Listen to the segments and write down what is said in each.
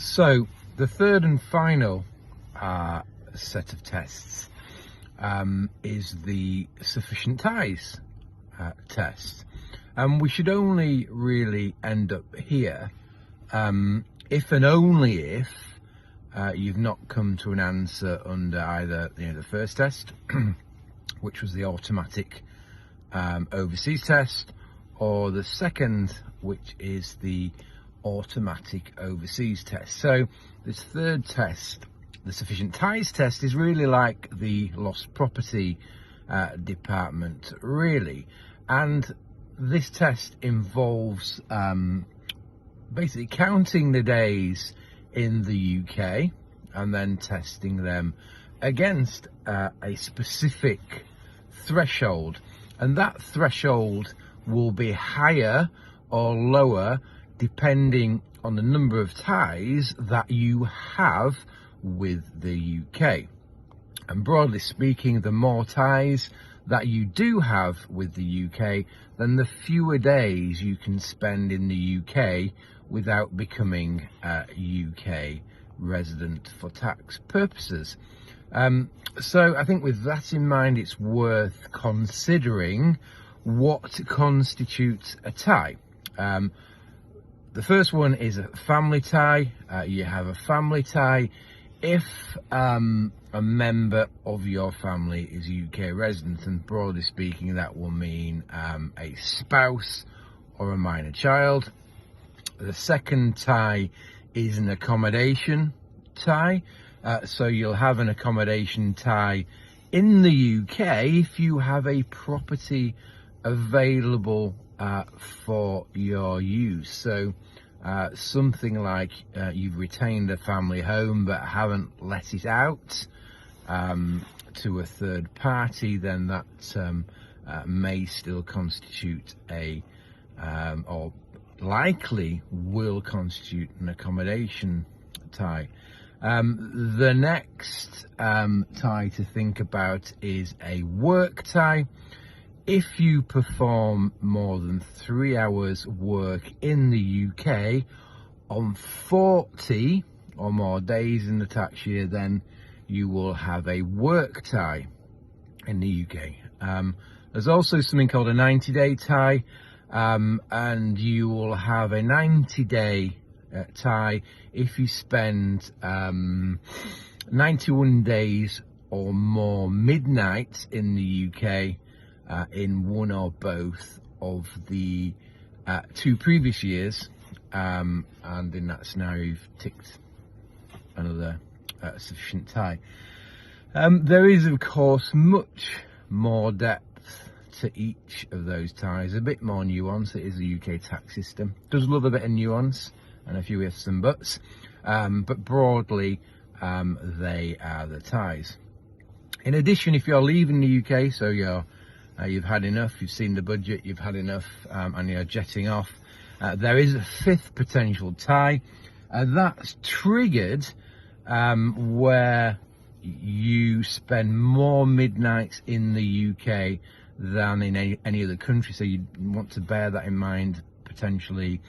So the third and final set of tests is the sufficient ties test. And we should only really end up here if and only if you've not come to an answer under either the first test, which was the automatic overseas test, or the second, which is the automatic overseas test. So this third test, the sufficient ties test, is really like the lost property department, really. And this test involves basically counting the days in the UK and then testing them against a specific threshold, and that threshold will be higher or lower depending on the number of ties that you have with the UK. And broadly speaking, the more ties that you do have with the UK, then the fewer days you can spend in the UK without becoming a UK resident for tax purposes. So I think with that in mind, it's worth considering what constitutes a tie. The first one is a family tie. You have a family tie if a member of your family is a UK resident, and broadly speaking that will mean a spouse or a minor child. The second tie is an accommodation tie. So you'll have an accommodation tie in the UK if you have a property available for your use. So something like you've retained a family home but haven't let it out to a third party, then that may still constitute or likely will constitute an accommodation tie. The next tie to think about is a work tie. If you perform more than 3 hours work in the UK on 40 or more days in the tax year, then you will have a work tie in the UK. There's also something called a 90-day tie, and you will have a 90-day tie if you spend 91 days or more midnights in the UK in one or both of the 2 previous years, and in that scenario you've ticked another sufficient tie. There is of course much more depth to each of those ties, a bit more nuance. It is the UK tax system, does love a bit of nuance and a few ifs and buts, but broadly they are the ties. In addition, if you're leaving the UK, so you've had enough, you've seen the budget, you've had enough, and you're jetting off, there is a fifth potential tie. That's triggered where you spend more midnights in the UK than in any other country. So you want to bear that in mind potentially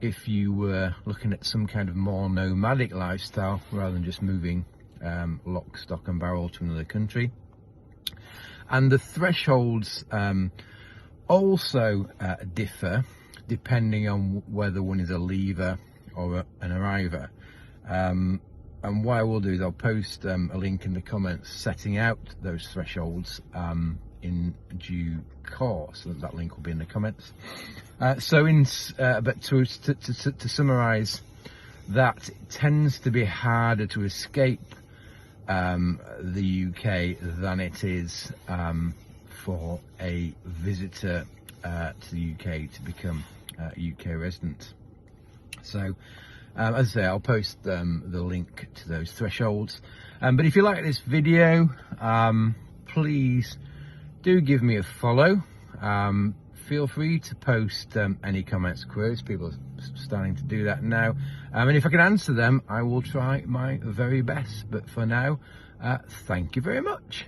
if you were looking at some kind of more nomadic lifestyle rather than just moving lock, stock and barrel to another country. And the thresholds also differ depending on whether one is a leaver or an arriver. And what I will do is I'll post a link in the comments setting out those thresholds in due course. That link will be in the comments. But to summarise, that it tends to be harder to escape the UK than it is for a visitor to the UK to become a UK resident. So as I say, I'll post the link to those thresholds. But if you like this video, please do give me a follow. Feel free to post any comments, queries. People are starting to do that now. And if I can answer them, I will try my very best. But for now, thank you very much.